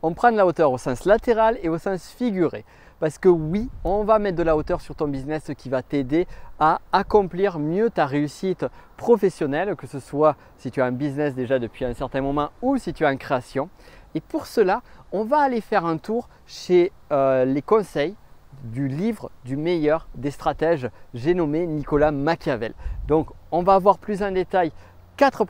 on prend de la hauteur au sens latéral et au sens figuré. Parce que oui, on va mettre de la hauteur sur ton business, ce qui va t'aider à accomplir mieux ta réussite professionnelle, que ce soit si tu as un business déjà depuis un certain moment ou si tu es en création. Et pour cela, on va aller faire un tour chez les conseils du livre du meilleur des stratèges, j'ai nommé Nicolas Machiavel. Donc on va voir plus en détail quatre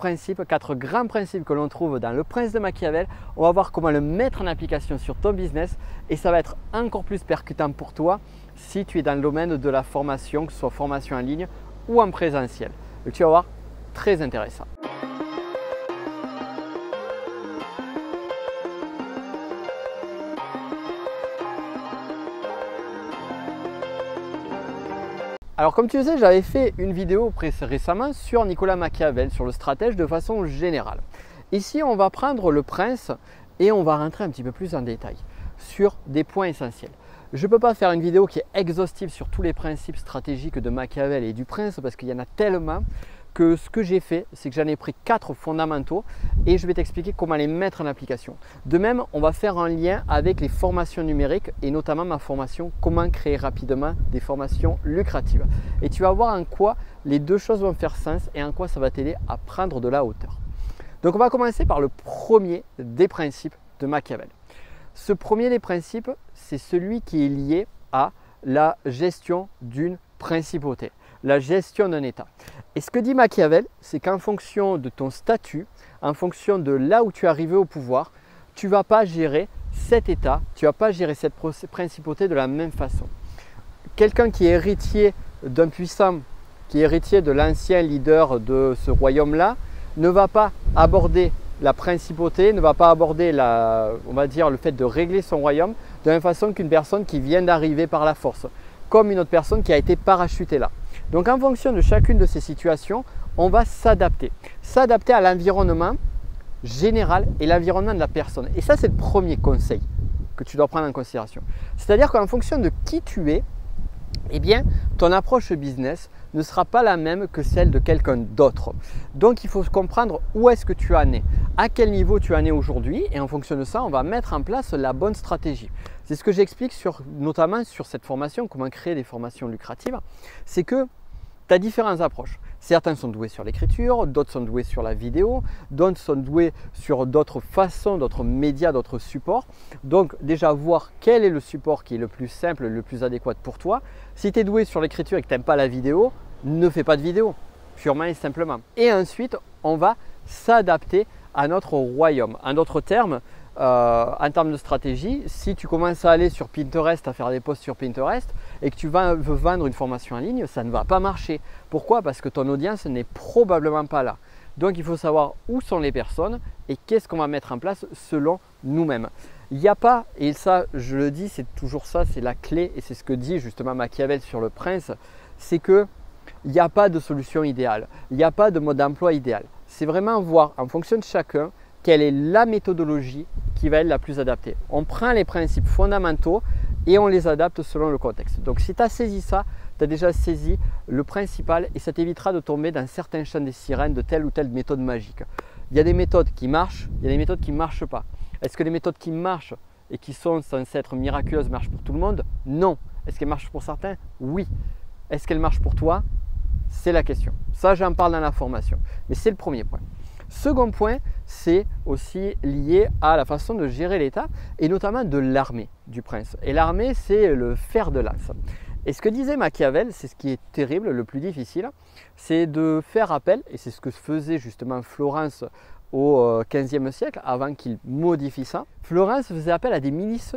grands principes que l'on trouve dans Le Prince de Machiavel. On va voir comment le mettre en application sur ton business et ça va être encore plus percutant pour toi si tu es dans le domaine de la formation, que ce soit formation en ligne ou en présentiel. Donc tu vas voir, très intéressant. Alors comme tu le sais, j'avais fait une vidéo récemment sur Nicolas Machiavel, sur le stratège de façon générale. Ici, on va prendre le prince et on va rentrer un petit peu plus en détail sur des points essentiels. Je ne peux pas faire une vidéo qui est exhaustive sur tous les principes stratégiques de Machiavel et du prince parce qu'il y en a tellement que ce que j'ai fait, c'est que j'en ai pris 4 fondamentaux et je vais t'expliquer comment les mettre en application. De même, on va faire un lien avec les formations numériques et notamment ma formation « Comment créer rapidement des formations lucratives ». Et tu vas voir en quoi les deux choses vont faire sens et en quoi ça va t'aider à prendre de la hauteur. Donc on va commencer par le premier des principes de Machiavel. Ce premier des principes, c'est celui qui est lié à la gestion d'une principauté, la gestion d'un État. Et ce que dit Machiavel, c'est qu'en fonction de ton statut, en fonction de là où tu es arrivé au pouvoir, tu ne vas pas gérer cet État, tu ne vas pas gérer cette principauté de la même façon. Quelqu'un qui est héritier d'un puissant, qui est héritier de l'ancien leader de ce royaume-là, ne va pas aborder la principauté, ne va pas aborder on va dire, le fait de régler son royaume de la même façon qu'une personne qui vient d'arriver par la force, comme une autre personne qui a été parachutée là. Donc en fonction de chacune de ces situations, on va s'adapter à l'environnement général et l'environnement de la personne. Et ça, c'est le premier conseil que tu dois prendre en considération. C'est-à-dire qu'en fonction de qui tu es, eh bien, ton approche business ne sera pas la même que celle de quelqu'un d'autre. Donc, il faut comprendre où est-ce que tu en es, à quel niveau tu en es aujourd'hui et en fonction de ça, on va mettre en place la bonne stratégie. C'est ce que j'explique notamment sur cette formation, comment créer des formations lucratives. C'est que tu as différentes approches. Certains sont doués sur l'écriture, d'autres sont doués sur la vidéo, d'autres sont doués sur d'autres façons, d'autres médias, d'autres supports. Donc déjà voir quel est le support qui est le plus simple, le plus adéquat pour toi. Si tu es doué sur l'écriture et que tu n'aimes pas la vidéo, ne fais pas de vidéo, purement et simplement. Et ensuite, on va s'adapter à notre royaume. En d'autres termes, en termes de stratégie, si tu commences à aller sur Pinterest, à faire des posts sur Pinterest et que tu veux vendre une formation en ligne, ça ne va pas marcher. Pourquoi? Parce que ton audience n'est probablement pas là. Donc il faut savoir où sont les personnes et qu'est-ce qu'on va mettre en place selon nous-mêmes. Il n'y a pas, et ça je le dis, c'est toujours ça, c'est la clé et c'est ce que dit justement Machiavel sur le prince, c'est que il n'y a pas de solution idéale, il n'y a pas de mode d'emploi idéal. C'est vraiment voir en fonction de chacun quelle est la méthodologie qui va être la plus adaptée. On prend les principes fondamentaux et on les adapte selon le contexte. Donc si tu as saisi ça, tu as déjà saisi le principal et ça t'évitera de tomber dans certains champs des sirènes de telle ou telle méthode magique. Il y a des méthodes qui marchent, il y a des méthodes qui ne marchent pas. Est-ce que les méthodes qui marchent et qui sont censées être miraculeuses marchent pour tout le monde? Non. Est-ce qu'elles marchent pour certains? Oui. Est-ce qu'elles marchent pour toi? C'est la question. Ça, j'en parle dans la formation. Mais c'est le premier point. Second point, c'est aussi lié à la façon de gérer l'État et notamment de l'armée du prince. Et l'armée, c'est le fer de lance. Et ce que disait Machiavel, c'est ce qui est terrible, le plus difficile, c'est de faire appel, et c'est ce que faisait justement Florence au XVe siècle, avant qu'il modifie ça. Florence faisait appel à des milices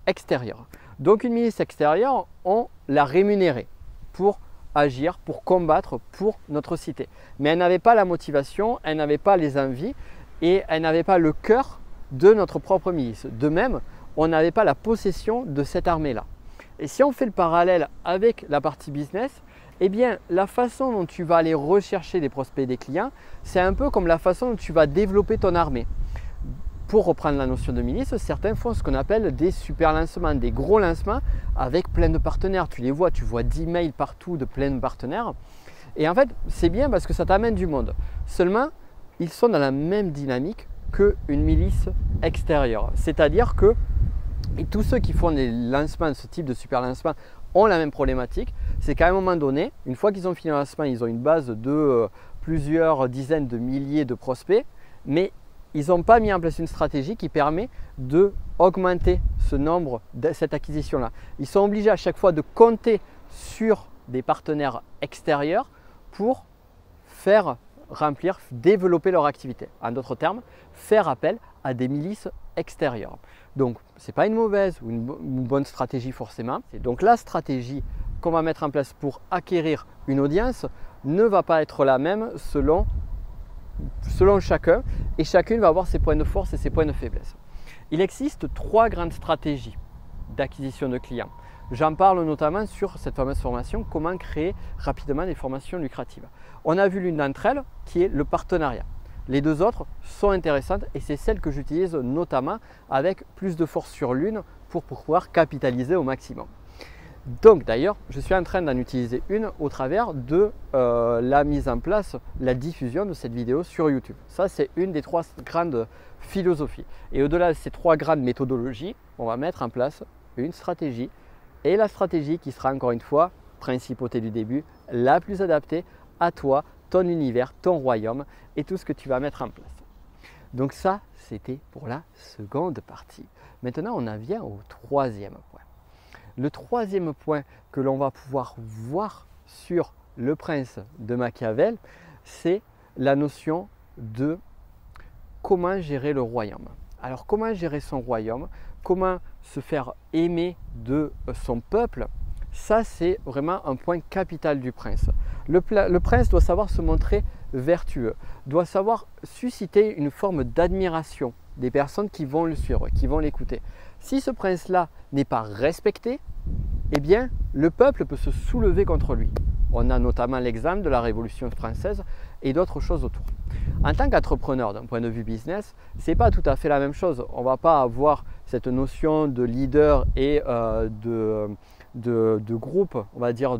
extérieures. Donc une milice extérieure, on la rémunérait pour agir, pour combattre pour notre cité. Mais elle n'avait pas la motivation, elle n'avait pas les envies et elle n'avait pas le cœur de notre propre milice. De même, on n'avait pas la possession de cette armée-là. Et si on fait le parallèle avec la partie business, eh bien la façon dont tu vas aller rechercher des prospects et des clients, c'est un peu comme la façon dont tu vas développer ton armée. Pour reprendre la notion de milice, certains font ce qu'on appelle des super lancements, des gros lancements avec plein de partenaires. Tu les vois, tu vois 10 mails partout de plein de partenaires. Et en fait, c'est bien parce que ça t'amène du monde. Seulement, ils sont dans la même dynamique qu'une milice extérieure. C'est-à-dire que tous ceux qui font des lancements, ce type de super lancement, ont la même problématique. C'est qu'à un moment donné, une fois qu'ils ont fini le lancement, ils ont une base de plusieurs dizaines de milliers de prospects, mais ils n'ont pas mis en place une stratégie qui permet d'augmenter ce nombre, cette acquisition-là. Ils sont obligés à chaque fois de compter sur des partenaires extérieurs pour faire remplir, développer leur activité. En d'autres termes, faire appel à des milices extérieures. Donc, ce n'est pas une mauvaise ou une bonne stratégie forcément. Et donc, la stratégie qu'on va mettre en place pour acquérir une audience ne va pas être la même selon chacun, et chacune va avoir ses points de force et ses points de faiblesse. Il existe 3 grandes stratégies d'acquisition de clients. J'en parle notamment sur cette fameuse formation, comment créer rapidement des formations lucratives. On a vu l'une d'entre elles qui est le partenariat. Les 2 autres sont intéressantes et c'est celle que j'utilise notamment avec plus de force sur l'une pour pouvoir capitaliser au maximum. Donc d'ailleurs, je suis en train d'en utiliser une au travers de la mise en place, la diffusion de cette vidéo sur YouTube. Ça, c'est une des 3 grandes philosophies. Et au-delà de ces 3 grandes méthodologies, on va mettre en place une stratégie. Et la stratégie qui sera encore une fois, principauté du début, la plus adaptée à toi, ton univers, ton royaume et tout ce que tu vas mettre en place. Donc ça, c'était pour la seconde partie. Maintenant, on en vient au 3e point. Le 3e point que l'on va pouvoir voir sur le prince de Machiavel, c'est la notion de comment gérer le royaume. Alors comment gérer son royaume, comment se faire aimer de son peuple, ça c'est vraiment un point capital du prince. Le prince doit savoir se montrer vertueux, doit savoir susciter une forme d'admiration des personnes qui vont le suivre, qui vont l'écouter. Si ce prince-là n'est pas respecté, eh bien le peuple peut se soulever contre lui. On a notamment l'exemple de la Révolution française et d'autres choses autour. En tant qu'entrepreneur, d'un point de vue business, ce n'est pas tout à fait la même chose. On ne va pas avoir cette notion de leader et de groupe, on va dire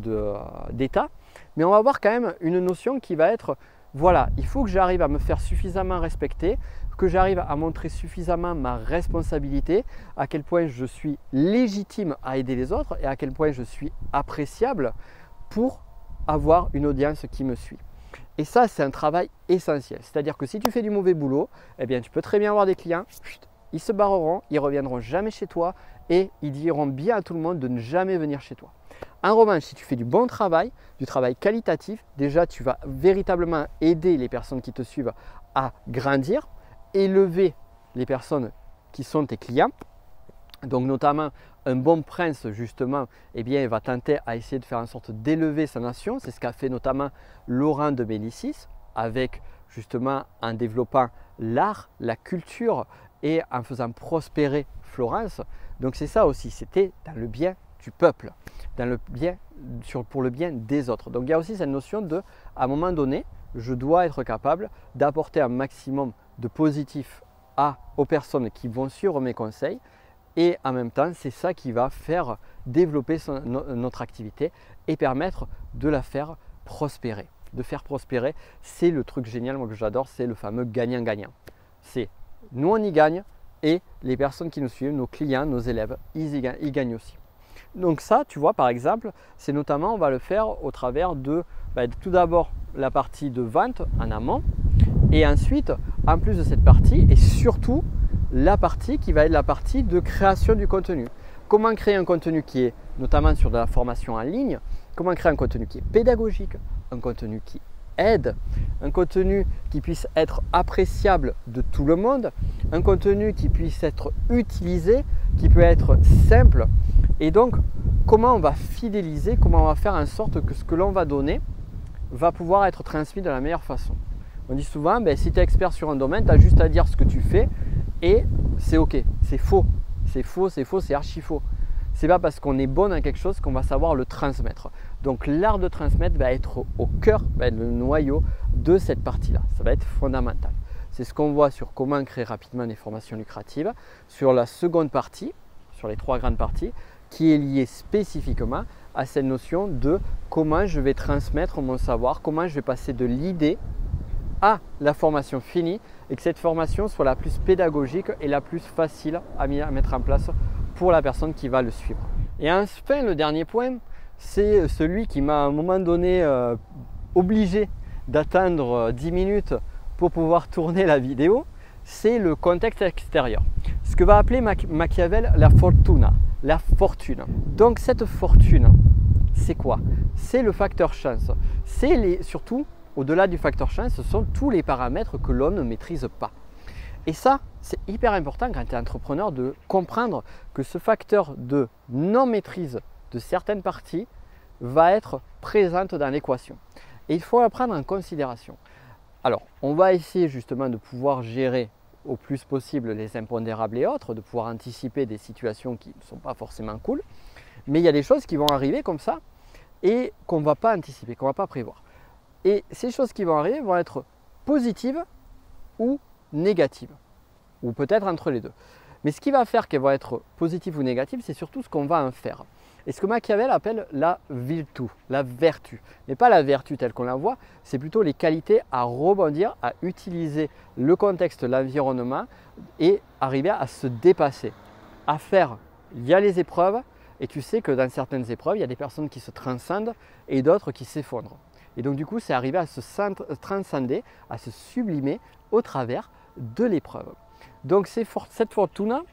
d'État, mais on va avoir quand même une notion qui va être, voilà, il faut que j'arrive à me faire suffisamment respecter, que j'arrive à montrer suffisamment ma responsabilité, à quel point je suis légitime à aider les autres et à quel point je suis appréciable pour avoir une audience qui me suit. Et ça, c'est un travail essentiel. C'est-à-dire que si tu fais du mauvais boulot, eh bien, tu peux très bien avoir des clients, ils se barreront, ils ne reviendront jamais chez toi et ils diront bien à tout le monde de ne jamais venir chez toi. En revanche, si tu fais du bon travail, du travail qualitatif, déjà, tu vas véritablement aider les personnes qui te suivent à grandir, élever les personnes qui sont tes clients. Donc notamment, un bon prince, justement, eh bien, il va tenter à essayer de faire en sorte d'élever sa nation. C'est ce qu'a fait notamment Laurent de Médicis, avec justement en développant l'art, la culture et en faisant prospérer Florence. Donc c'est ça aussi, c'était dans le bien du peuple, dans le bien, pour le bien des autres. Donc il y a aussi cette notion de, à un moment donné, je dois être capable d'apporter un maximum de positif aux personnes qui vont suivre mes conseils. Et en même temps, c'est ça qui va faire développer notre activité et permettre de la faire prospérer. De faire prospérer, c'est le truc génial, moi que j'adore, c'est le fameux gagnant-gagnant. C'est nous on y gagne et les personnes qui nous suivent, nos clients, nos élèves, ils y gagnent aussi. Donc ça, tu vois, par exemple, c'est notamment, on va le faire au travers de tout d'abord la partie de vente en amont et ensuite, en plus de cette partie et surtout, la partie qui va être la partie de création du contenu. Comment créer un contenu qui est notamment sur de la formation en ligne, comment créer un contenu qui est pédagogique, un contenu qui aide, un contenu qui puisse être appréciable de tout le monde, un contenu qui puisse être utilisé, qui peut être simple. Et donc, comment on va fidéliser, comment on va faire en sorte que ce que l'on va donner va pouvoir être transmis de la meilleure façon. On dit souvent, si tu es expert sur un domaine, tu as juste à dire ce que tu fais et c'est ok, c'est faux, c'est faux, c'est faux, c'est archi faux. C'est pas parce qu'on est bon dans quelque chose qu'on va savoir le transmettre. Donc l'art de transmettre va être au cœur, va être le noyau de cette partie-là. Ça va être fondamental. C'est ce qu'on voit sur comment créer rapidement des formations lucratives. Sur la seconde partie, sur les 3 grandes parties, qui est liée spécifiquement à cette notion de comment je vais transmettre mon savoir, comment je vais passer de l'idée à la formation finie et que cette formation soit la plus pédagogique et la plus facile à mettre en place pour la personne qui va le suivre. Et enfin, le dernier point, c'est celui qui m'a à un moment donné obligé d'attendre 10 minutes pour pouvoir tourner la vidéo, c'est le contexte extérieur. Ce que va appeler Machiavel la fortuna, la fortune. Donc cette fortune, c'est quoi? C'est le facteur chance. Surtout, au-delà du facteur chance, ce sont tous les paramètres que l'on ne maîtrise pas. Et ça, c'est hyper important quand tu es entrepreneur de comprendre que ce facteur de non-maîtrise de certaines parties va être présente dans l'équation. Et il faut la prendre en considération. Alors, on va essayer justement de pouvoir gérer au plus possible les impondérables et autres, de pouvoir anticiper des situations qui ne sont pas forcément cool. Mais il y a des choses qui vont arriver comme ça et qu'on ne va pas anticiper, qu'on ne va pas prévoir. Et ces choses qui vont arriver vont être positives ou négatives, ou peut-être entre les deux. Mais ce qui va faire qu'elles vont être positives ou négatives, c'est surtout ce qu'on va en faire. Et ce que Machiavel appelle la virtu, la vertu. Mais pas la vertu telle qu'on la voit, c'est plutôt les qualités à rebondir, à utiliser le contexte, l'environnement et arriver à se dépasser, à faire. Il y a les épreuves et tu sais que dans certaines épreuves, il y a des personnes qui se transcendent et d'autres qui s'effondrent. Et donc du coup, c'est arriver à se transcender, à se sublimer au travers de l'épreuve. Donc cette fortuna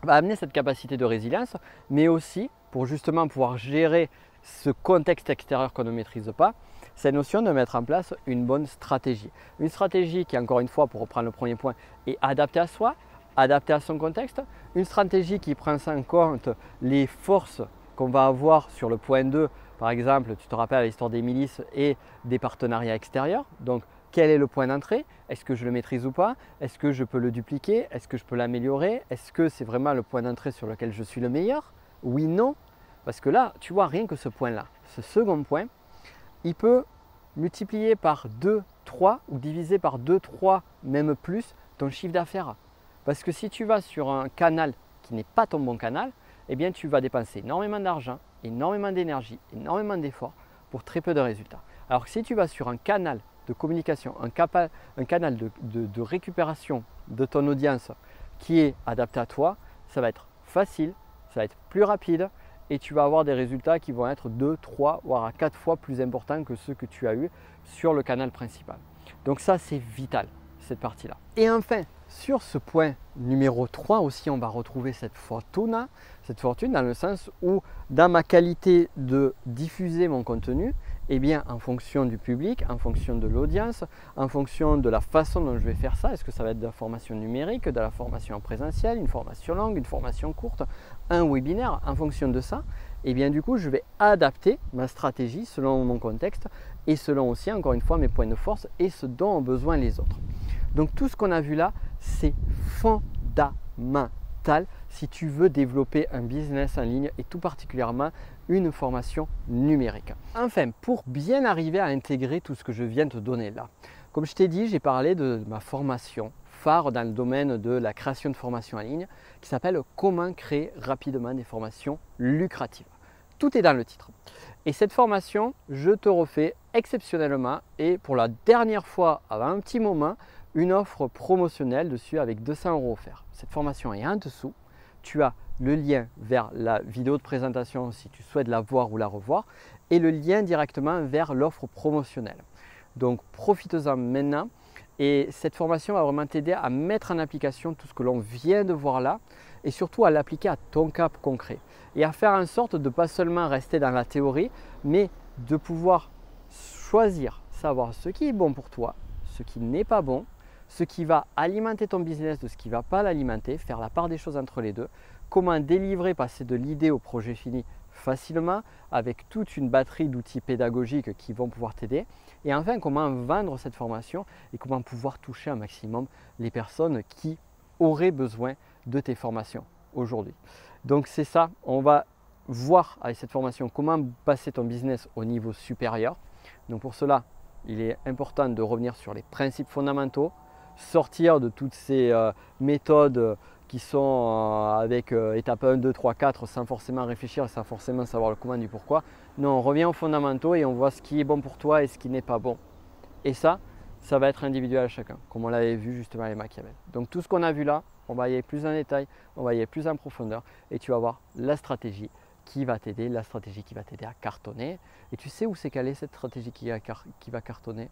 va amener cette capacité de résilience, mais aussi pour justement pouvoir gérer ce contexte extérieur qu'on ne maîtrise pas, cette notion de mettre en place une bonne stratégie. Une stratégie qui, encore une fois, pour reprendre le premier point, est adaptée à soi, adaptée à son contexte. Une stratégie qui prend en compte les forces qu'on va avoir sur le point 2. Par exemple, tu te rappelles l'histoire des milices et des partenariats extérieurs. Donc, quel est le point d'entrée? Est-ce que je le maîtrise ou pas? Est-ce que je peux le dupliquer? Est-ce que je peux l'améliorer? Est-ce que c'est vraiment le point d'entrée sur lequel je suis le meilleur? Oui, non. Parce que là, tu vois, rien que ce point-là, ce second point, il peut multiplier par 2, 3 ou diviser par 2, 3, même plus ton chiffre d'affaires. Parce que si tu vas sur un canal qui n'est pas ton bon canal, eh bien tu vas dépenser énormément d'argent, énormément d'énergie, énormément d'efforts pour très peu de résultats. Alors que si tu vas sur un canal de communication, un canal de récupération de ton audience qui est adapté à toi, ça va être facile, ça va être plus rapide et tu vas avoir des résultats qui vont être 2, 3, voire 4 fois plus importants que ceux que tu as eu sur le canal principal. Donc ça, c'est vital, cette partie-là. Et enfin, sur ce point numéro 3 aussi, on va retrouver cette fortune dans le sens où dans ma qualité de diffuser mon contenu, eh bien, en fonction du public, en fonction de l'audience, en fonction de la façon dont je vais faire ça, est-ce que ça va être de la formation numérique, de la formation en présentiel, une formation longue, une formation courte, un webinaire, en fonction de ça, eh bien du coup, je vais adapter ma stratégie selon mon contexte et selon aussi, encore une fois, mes points de force et ce dont ont besoin les autres. Donc tout ce qu'on a vu là, c'est fondamental si tu veux développer un business en ligne et tout particulièrement une formation numérique. Enfin, pour bien arriver à intégrer tout ce que je viens de te donner là, comme je t'ai dit, j'ai parlé de ma formation phare dans le domaine de la création de formations en ligne qui s'appelle « Comment créer rapidement des formations lucratives ». Tout est dans le titre. Et cette formation, je te refais exceptionnellement et pour la dernière fois avant un petit moment, une offre promotionnelle dessus avec 200 € offerts. Cette formation est en dessous. Tu as le lien vers la vidéo de présentation si tu souhaites la voir ou la revoir et le lien directement vers l'offre promotionnelle. Donc profite-en maintenant et cette formation va vraiment t'aider à mettre en application tout ce que l'on vient de voir là et surtout à l'appliquer à ton cas concret et à faire en sorte de ne pas seulement rester dans la théorie mais de pouvoir choisir, savoir ce qui est bon pour toi, ce qui n'est pas bon, ce qui va alimenter ton business de ce qui ne va pas l'alimenter, faire la part des choses entre les deux, comment délivrer, passer de l'idée au projet fini facilement avec toute une batterie d'outils pédagogiques qui vont pouvoir t'aider et enfin comment vendre cette formation et comment pouvoir toucher un maximum les personnes qui auraient besoin de tes formations aujourd'hui. Donc c'est ça, on va voir avec cette formation comment passer ton business au niveau supérieur. Donc pour cela, il est important de revenir sur les principes fondamentaux, sortir de toutes ces méthodes qui sont avec étape 1, 2, 3, 4 sans forcément réfléchir, sans forcément savoir le comment du pourquoi. Non, on revient aux fondamentaux et on voit ce qui est bon pour toi et ce qui n'est pas bon. Et ça, ça va être individuel à chacun, comme on l'avait vu justement avec Machiavel. Donc tout ce qu'on a vu là, on va y aller plus en détail, on va y aller plus en profondeur et tu vas voir la stratégie qui va t'aider, la stratégie qui va t'aider à cartonner. Et tu sais où c'est qu'elle est cette stratégie qui va cartonner?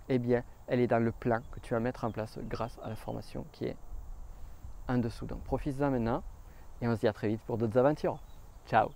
Eh bien, elle est dans le plan que tu vas mettre en place grâce à la formation qui est en dessous. Donc profite-en maintenant et on se dit à très vite pour d'autres aventures. Ciao!